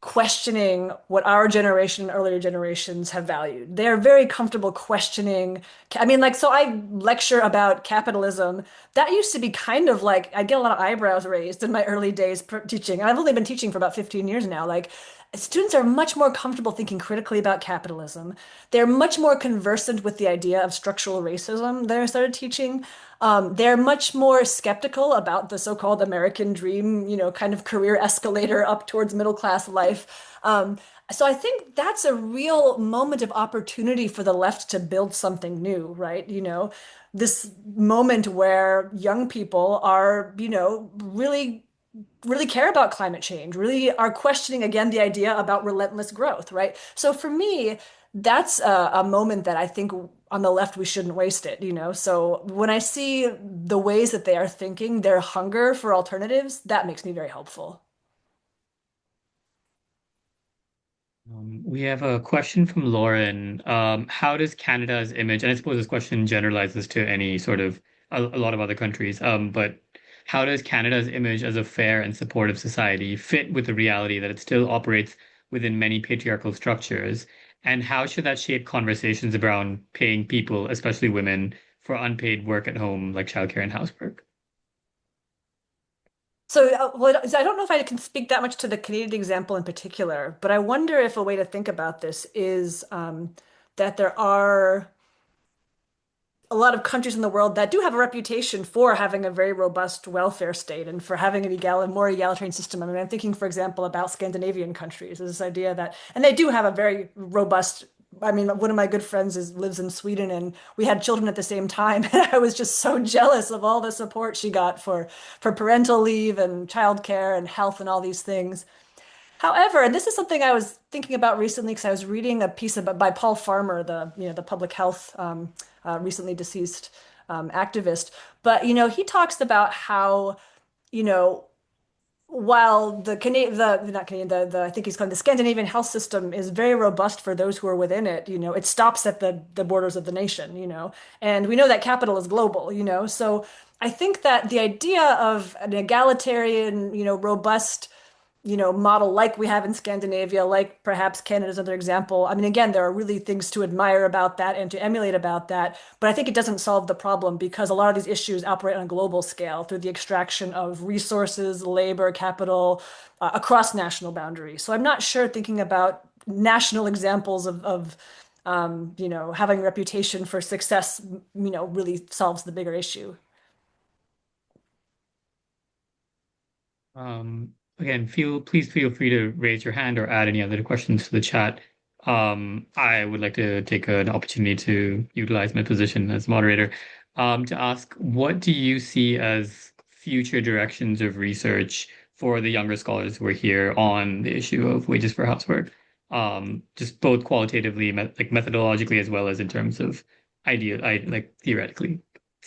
questioning what our generation and earlier generations have valued. They're very comfortable questioning. I mean, like, so I lecture about capitalism. That used to be kind of like, I get a lot of eyebrows raised in my early days teaching. I've only been teaching for about 15 years now. Like, students are much more comfortable thinking critically about capitalism. They're much more conversant with the idea of structural racism that I started teaching. They're much more skeptical about the so-called American dream, kind of career escalator up towards middle class life. So I think that's a real moment of opportunity for the left to build something new, right? This moment where young people are, really care about climate change, really are questioning again the idea about relentless growth, right? So for me, that's a moment that I think on the left we shouldn't waste it. So when I see the ways that they are thinking, their hunger for alternatives, that makes me very hopeful. We have a question from Lauren. How does Canada's image, and I suppose this question generalizes to any sort of a lot of other countries, but how does Canada's image as a fair and supportive society fit with the reality that it still operates within many patriarchal structures? And how should that shape conversations around paying people, especially women, for unpaid work at home, like childcare and housework? So, I don't know if I can speak that much to the Canadian example in particular, but I wonder if a way to think about this is that there are a lot of countries in the world that do have a reputation for having a very robust welfare state and for having an more egalitarian system. I mean, I'm thinking, for example, about Scandinavian countries. There's this idea that, and they do have a very robust. I mean, one of my good friends lives in Sweden, and we had children at the same time, and I was just so jealous of all the support she got for parental leave and childcare and health and all these things. However, and this is something I was thinking about recently because I was reading a piece by Paul Farmer, the public health recently deceased activist. But he talks about how you know while the Canadian, the not Canadian, the I think he's called the Scandinavian health system is very robust for those who are within it. It stops at the borders of the nation. And we know that capital is global. So I think that the idea of an egalitarian, robust model like we have in Scandinavia, like perhaps Canada's another example. I mean, again, there are really things to admire about that and to emulate about that, but I think it doesn't solve the problem because a lot of these issues operate on a global scale through the extraction of resources, labor, capital, across national boundaries. So I'm not sure thinking about national examples of having a reputation for success, really solves the bigger issue. Again, please feel free to raise your hand or add any other questions to the chat. I would like to take an opportunity to utilize my position as moderator, to ask, what do you see as future directions of research for the younger scholars who are here on the issue of wages for housework? Just both qualitatively, like methodologically, as well as in terms of like theoretically.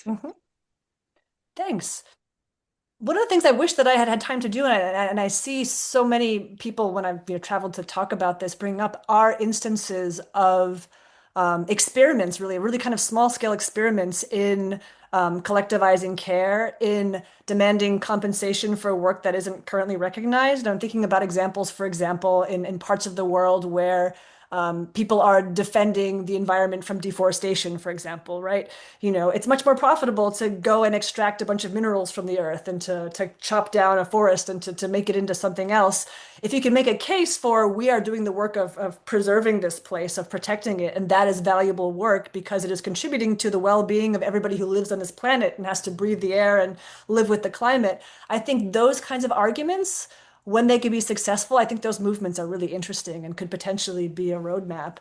Mhm. Thanks. One of the things I wish that I had had time to do, and I see so many people when I've traveled to talk about this, bring up are instances of experiments, really kind of small scale experiments in collectivizing care, in demanding compensation for work that isn't currently recognized. I'm thinking about examples, for example, in parts of the world where people are defending the environment from deforestation, for example, right? It's much more profitable to go and extract a bunch of minerals from the earth and to chop down a forest and to make it into something else. If you can make a case for we are doing the work of preserving this place, of protecting it, and that is valuable work because it is contributing to the well-being of everybody who lives on this planet and has to breathe the air and live with the climate, I think those kinds of arguments, when they could be successful, I think those movements are really interesting and could potentially be a roadmap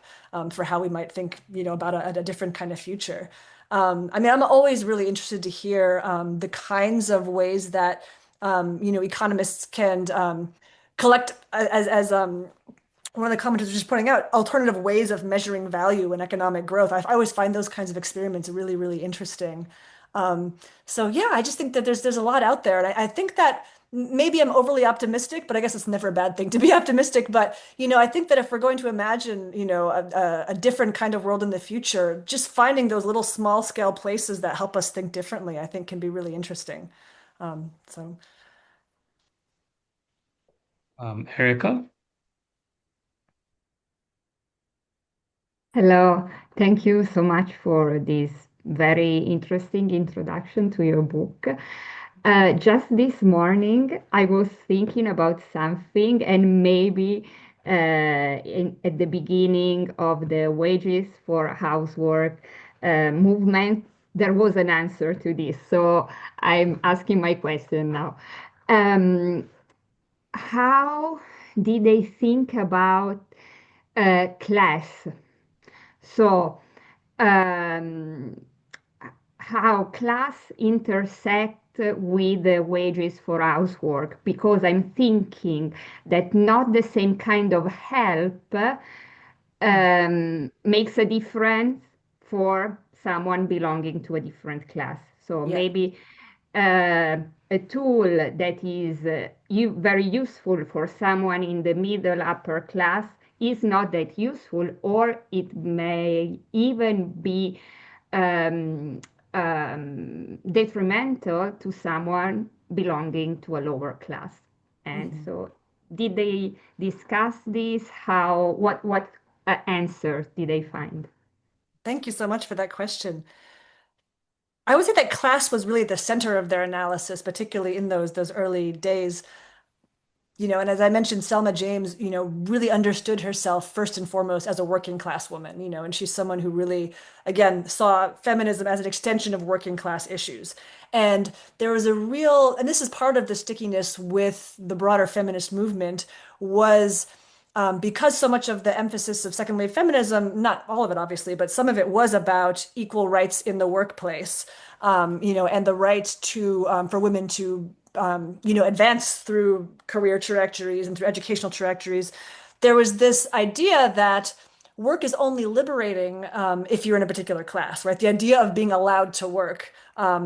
for how we might think, about a different kind of future. I mean, I'm always really interested to hear the kinds of ways that economists can collect, as one of the commenters was just pointing out, alternative ways of measuring value and economic growth. I always find those kinds of experiments really, really interesting. So yeah, I just think that there's a lot out there, and I think that maybe I'm overly optimistic, but I guess it's never a bad thing to be optimistic. But I think that if we're going to imagine, a different kind of world in the future, just finding those little small scale places that help us think differently, I think can be really interesting. So. Erica? Hello, thank you so much for this very interesting introduction to your book. Just this morning, I was thinking about something, and maybe at the beginning of the wages for housework movement, there was an answer to this. So I'm asking my question now. How did they think about class? So, um, how class intersect with the wages for housework? Because I'm thinking that not the same kind of help makes a difference for someone belonging to a different class. So Yeah. maybe a tool that is very useful for someone in the middle upper class is not that useful, or it may even be um, detrimental to someone belonging to a lower class. And so, did they discuss this? What answers did they find? Thank you so much for that question. I would say that class was really the center of their analysis, particularly in those early days. And as I mentioned, Selma James, really understood herself first and foremost as a working class woman, and she's someone who really, again, saw feminism as an extension of working class issues. And there was and this is part of the stickiness with the broader feminist movement, was because so much of the emphasis of second wave feminism, not all of it obviously, but some of it was about equal rights in the workplace, and the right for women to advance through career trajectories and through educational trajectories. There was this idea that work is only liberating if you're in a particular class, right? The idea of being allowed to work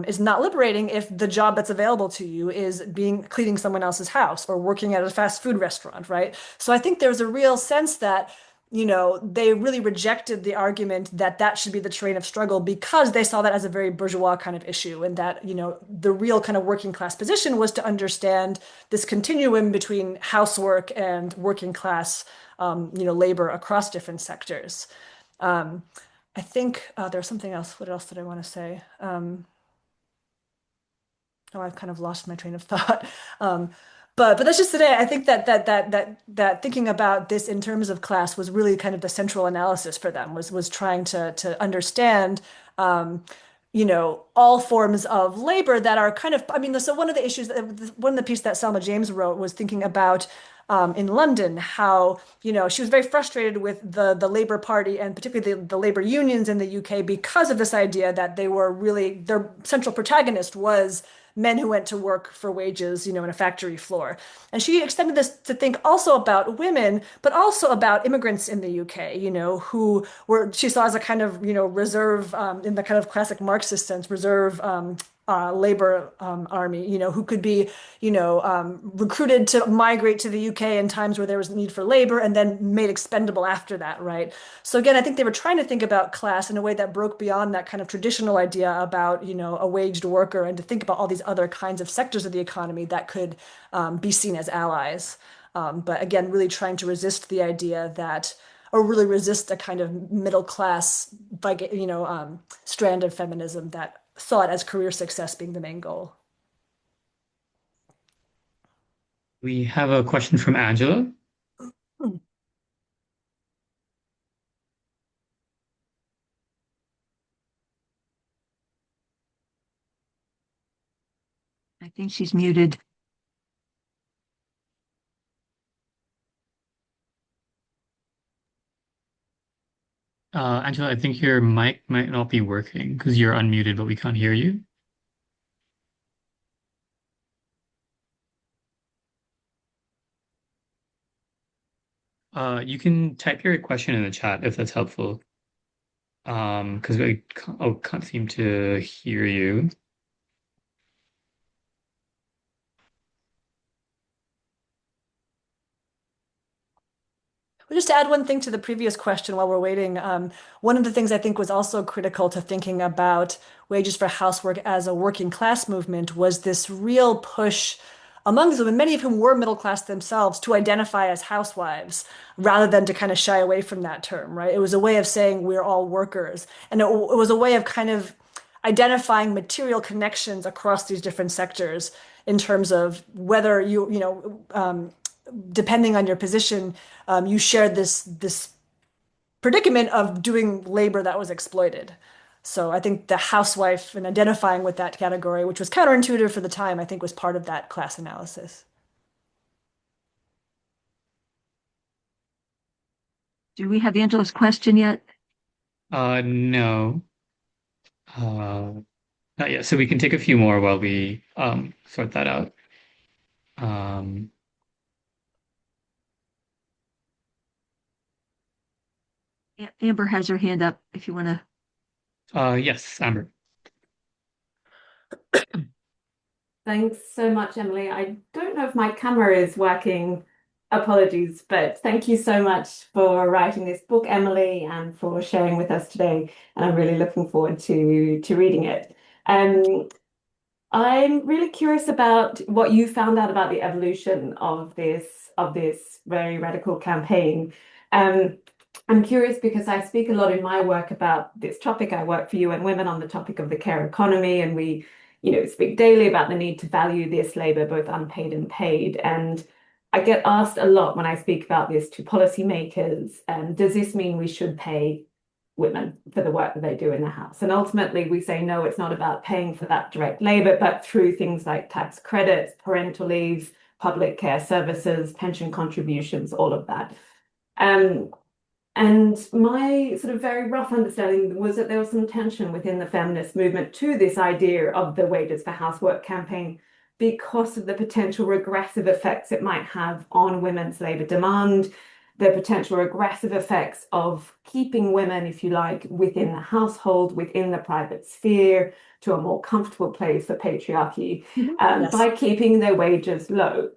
is not liberating if the job that's available to you is cleaning someone else's house or working at a fast food restaurant, right? So I think there's a real sense that they really rejected the argument that that should be the terrain of struggle, because they saw that as a very bourgeois kind of issue, and that, the real kind of working class position was to understand this continuum between housework and working class, labor across different sectors. I think there's something else. What else did I want to say? I've kind of lost my train of thought. But that's just today. I think that thinking about this in terms of class was really kind of the central analysis for them, was trying to understand, all forms of labor that are kind of, so one of the issues, one of the piece that Selma James wrote was thinking about in London, how, she was very frustrated with the Labour Party, and particularly the labor unions in the UK, because of this idea that their central protagonist was men who went to work for wages, in a factory floor. And she extended this to think also about women, but also about immigrants in the UK, she saw as a kind of, reserve, in the kind of classic Marxist sense, reserve labor army, who could be, recruited to migrate to the UK in times where there was need for labor, and then made expendable after that, right? So again, I think they were trying to think about class in a way that broke beyond that kind of traditional idea about, a waged worker, and to think about all these other kinds of sectors of the economy that could be seen as allies. But again, really trying to resist the idea that, or really resist a kind of middle class, strand of feminism that saw it as career success being the main goal. We have a question from Angela. I think she's muted. Angela, I think your mic might not be working because you're unmuted, but we can't hear you. You can type your question in the chat if that's helpful. Because can't seem to hear you. Well, just to add one thing to the previous question while we're waiting, one of the things I think was also critical to thinking about wages for housework as a working class movement was this real push among them, and many of whom were middle class themselves, to identify as housewives rather than to kind of shy away from that term, right? It was a way of saying we're all workers. And it was a way of kind of identifying material connections across these different sectors in terms of whether depending on your position, you shared this predicament of doing labor that was exploited. So I think the housewife and identifying with that category, which was counterintuitive for the time, I think was part of that class analysis. Do we have Angela's question yet? No. Not yet. So we can take a few more while we sort that out. Amber has her hand up if you want to. Yes, Amber. Thanks so much, Emily. I don't know if my camera is working. Apologies, but thank you so much for writing this book, Emily, and for sharing with us today. And I'm really looking forward to reading it. I'm really curious about what you found out about the evolution of this very radical campaign. I'm curious because I speak a lot in my work about this topic. I work for UN Women on the topic of the care economy, and we, speak daily about the need to value this labor, both unpaid and paid. And I get asked a lot when I speak about this to policymakers, does this mean we should pay women for the work that they do in the house? And ultimately we say, no, it's not about paying for that direct labor, but through things like tax credits, parental leave, public care services, pension contributions, all of that. And my sort of very rough understanding was that there was some tension within the feminist movement to this idea of the Wages for Housework campaign because of the potential regressive effects it might have on women's labour demand, the potential regressive effects of keeping women, if you like, within the household, within the private sphere, to a more comfortable place for patriarchy, Yes. by keeping their wages low.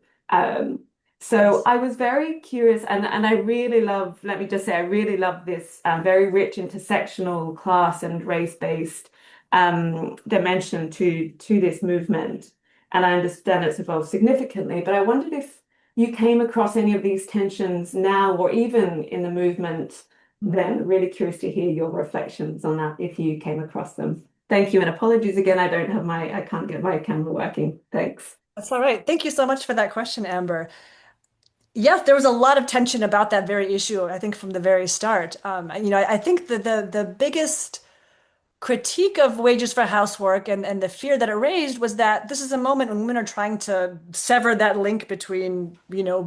So Yes. I was very curious, and I really love, let me just say, I really love this very rich intersectional class and race-based dimension to this movement. And I understand it's evolved significantly, but I wondered if you came across any of these tensions now or even in the movement then. Really curious to hear your reflections on that if you came across them. Thank you, and apologies again, I can't get my camera working. Thanks. That's all right. Thank you so much for that question, Amber. Yes, there was a lot of tension about that very issue, I think, from the very start. I think that the biggest critique of wages for housework and the fear that it raised was that this is a moment when women are trying to sever that link between,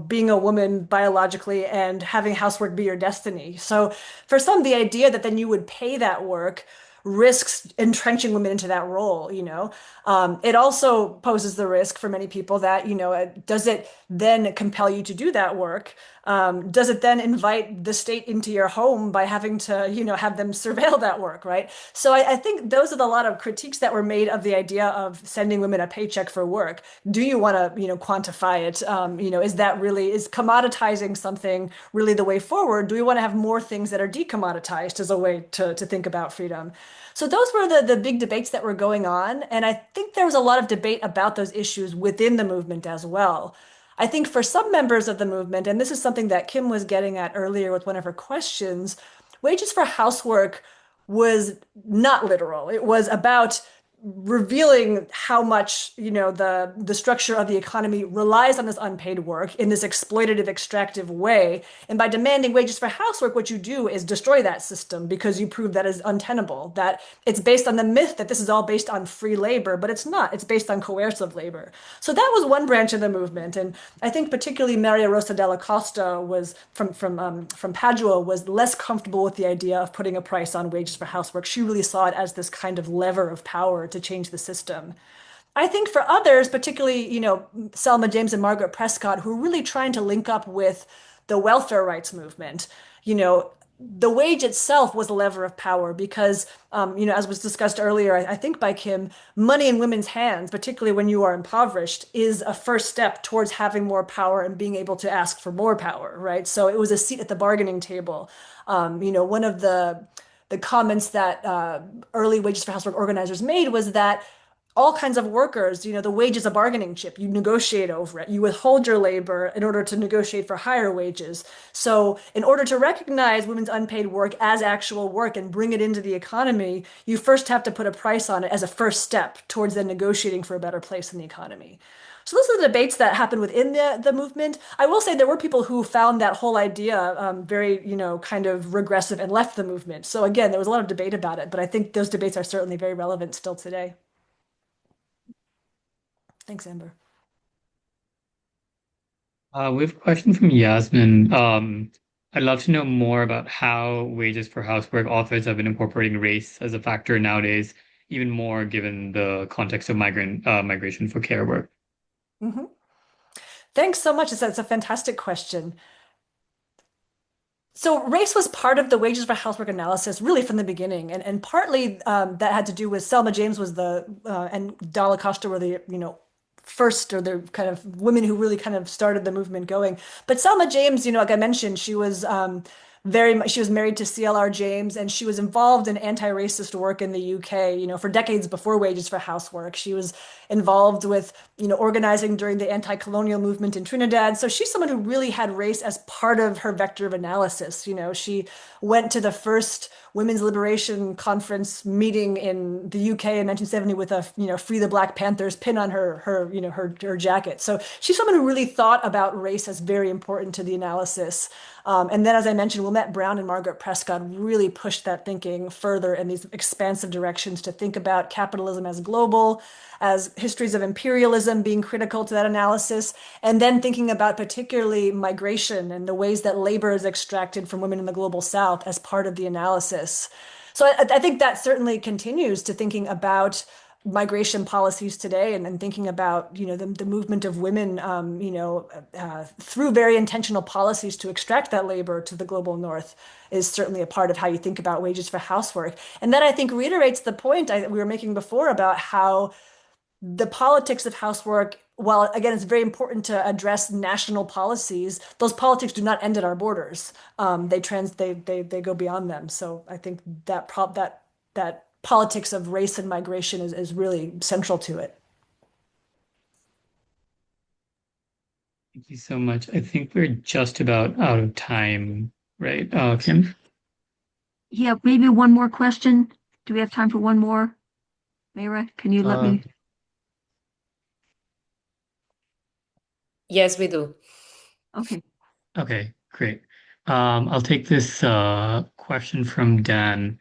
being a woman biologically and having housework be your destiny. So for some, the idea that then you would pay that work risks entrenching women into that role. It also poses the risk for many people that, does it then compel you to do that work? Does it then invite the state into your home by having to, have them surveil that work, right? So I think those are a lot of critiques that were made of the idea of sending women a paycheck for work. Do you want to, quantify it? Is commoditizing something really the way forward? Do we want to have more things that are decommoditized as a way to think about freedom? So those were the big debates that were going on. And I think there was a lot of debate about those issues within the movement as well. I think for some members of the movement, and this is something that Kim was getting at earlier with one of her questions, wages for housework was not literal. It was about revealing how much, the structure of the economy relies on this unpaid work in this exploitative, extractive way. And by demanding wages for housework, what you do is destroy that system because you prove that is untenable, that it's based on the myth that this is all based on free labor, but it's not. It's based on coercive labor. So that was one branch of the movement. And I think particularly Maria Rosa Della Costa was from Padua was less comfortable with the idea of putting a price on wages for housework. She really saw it as this kind of lever of power to change the system. I think for others, particularly, Selma James and Margaret Prescott, who are really trying to link up with the welfare rights movement, the wage itself was a lever of power because, as was discussed earlier, I think by Kim, money in women's hands, particularly when you are impoverished, is a first step towards having more power and being able to ask for more power, right? So it was a seat at the bargaining table. One of the comments that early wages for housework organizers made was that all kinds of workers, the wage is a bargaining chip. You negotiate over it. You withhold your labor in order to negotiate for higher wages. So in order to recognize women's unpaid work as actual work and bring it into the economy, you first have to put a price on it as a first step towards then negotiating for a better place in the economy. So those are the debates that happened within the movement. I will say there were people who found that whole idea very, kind of regressive and left the movement. So again, there was a lot of debate about it, but I think those debates are certainly very relevant still today. Thanks, Amber. We have a question from Yasmin. I'd love to know more about how wages for housework authors have been incorporating race as a factor nowadays, even more given the context of migration for care work. Hmm. Thanks so much. That's a fantastic question. So race was part of the wages for housework analysis really from the beginning, and partly that had to do with Selma James was and Dalla Costa were the first or the kind of women who really kind of started the movement going. But Selma James, like I mentioned, she was she was married to CLR James, and she was involved in anti-racist work in the UK, for decades before wages for housework. She was involved with, organizing during the anti-colonial movement in Trinidad. So she's someone who really had race as part of her vector of analysis. She went to the first women's liberation conference meeting in the UK in 1970 with a, Free the Black Panthers pin on her jacket. So she's someone who really thought about race as very important to the analysis. And then, as I mentioned, Wilmette Brown and Margaret Prescott really pushed that thinking further in these expansive directions to think about capitalism as global, as histories of imperialism being critical to that analysis, and then thinking about particularly migration and the ways that labor is extracted from women in the global South as part of the analysis. So I think that certainly continues to thinking about migration policies today and thinking about the movement of women through very intentional policies to extract that labor to the global north is certainly a part of how you think about wages for housework. And that I think reiterates the point we were making before about how the politics of housework, while again it's very important to address national policies, those politics do not end at our borders. They go beyond them. So I think that politics of race and migration is really central to it. Thank you so much. I think we're just about out of time, right, Kim? Yeah, maybe one more question. Do we have time for one more? Mayra, can you let me? Yes, we do. Okay. Okay, great. I'll take this question from Dan.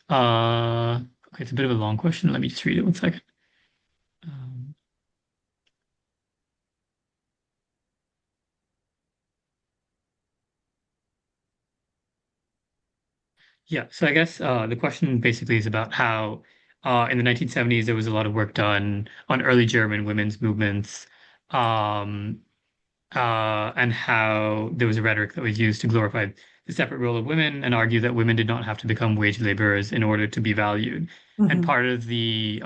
Okay, it's a bit of a long question. Let me just read it 1 second. Yeah, so I guess the question basically is about how in the 1970s there was a lot of work done on early German women's movements, um, and how there was a rhetoric that was used to glorify the separate role of women and argue that women did not have to become wage laborers in order to be valued. And part of the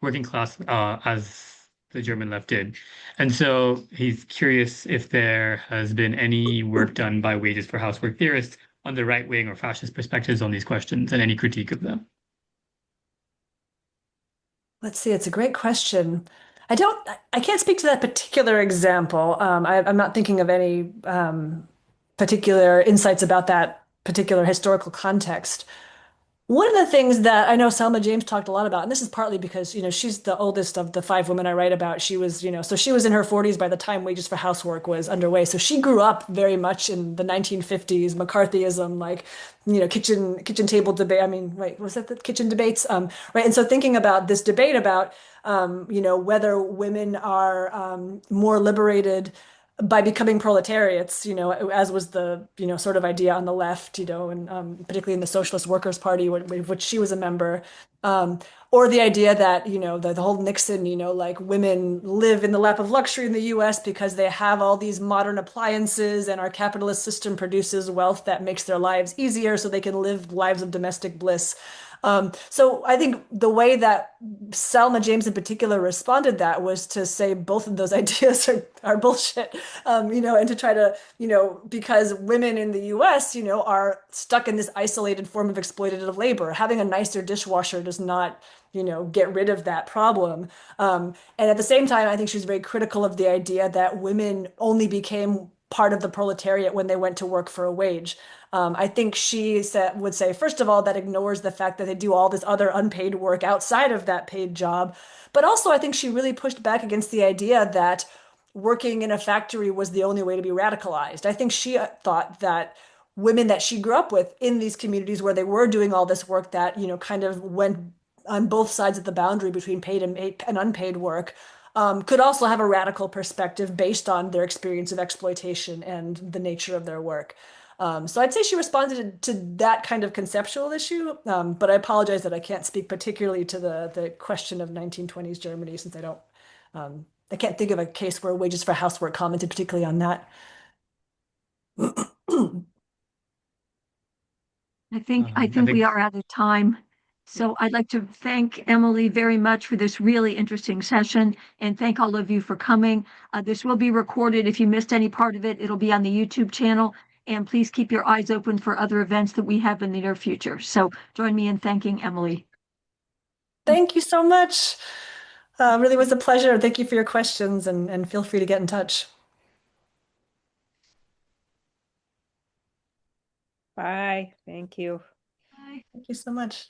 working class, as the German left did. And so he's curious if there has been any work done by wages for housework theorists on the right wing or fascist perspectives on these questions and any critique of them. Let's see, it's a great question. I can't speak to that particular example. I'm not thinking of any particular insights about that particular historical context. One of the things that I know Selma James talked a lot about, and this is partly because, she's the oldest of the five women I write about. She was, so she was in her 40s by the time Wages for Housework was underway. So she grew up very much in the 1950s, McCarthyism, like, kitchen table debate. I mean, right, was that the kitchen debates? Right. And so thinking about this debate about, whether women are more liberated by becoming proletariats, as was the, sort of idea on the left, and particularly in the Socialist Workers' Party, of which she was a member, or the idea that, the whole Nixon, like women live in the lap of luxury in the US because they have all these modern appliances and our capitalist system produces wealth that makes their lives easier so they can live lives of domestic bliss. So I think the way that Selma James in particular responded that was to say both of those ideas are bullshit, and to try to, because women in the US, are stuck in this isolated form of exploitative labor. Having a nicer dishwasher does not, get rid of that problem. And at the same time, I think she's very critical of the idea that women only became part of the proletariat when they went to work for a wage. I think she would say, first of all, that ignores the fact that they do all this other unpaid work outside of that paid job. But also, I think she really pushed back against the idea that working in a factory was the only way to be radicalized. I think she thought that women that she grew up with in these communities where they were doing all this work that, kind of went on both sides of the boundary between paid and unpaid work, could also have a radical perspective based on their experience of exploitation and the nature of their work. So I'd say she responded to that kind of conceptual issue, but I apologize that I can't speak particularly to the question of 1920s Germany, since I can't think of a case where wages for housework commented particularly on that. I think we are out of time. So I'd like to thank Emily very much for this really interesting session, and thank all of you for coming. This will be recorded. If you missed any part of it, it'll be on the YouTube channel. And please keep your eyes open for other events that we have in the near future. So join me in thanking Emily. Thank you so much. Really was a pleasure. Thank you for your questions, and feel free to get in touch. Bye. Thank you. Thank you so much.